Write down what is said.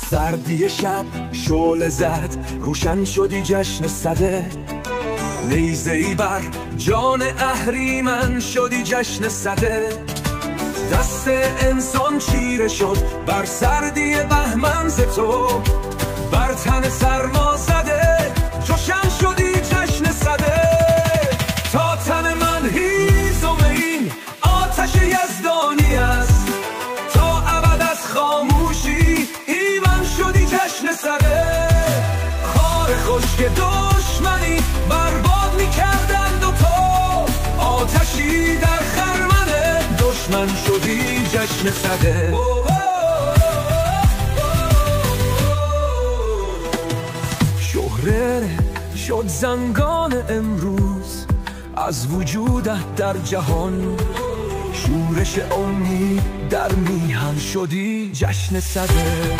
سردی شب شعله زد، روشن شدی جشن صده. نیزه ای بر جان اهریمن شدی جشن صده. دست انسان چیره شد بر سردی بهمن ز تو، بر تن سرما زده جوشن شدی جشن صده. تا تن من هیزم این آتش یزدانی است، تا ابد از خاموشی ایمن شدی جشن صده. خار خشک دشمنی برباد می‌کردند و تو آتشی در خرمن دشمن شدی جشن صده. شهره شد زنگان امروز از وجودت در جهان، شورش امید در میهن شدی جشن صده.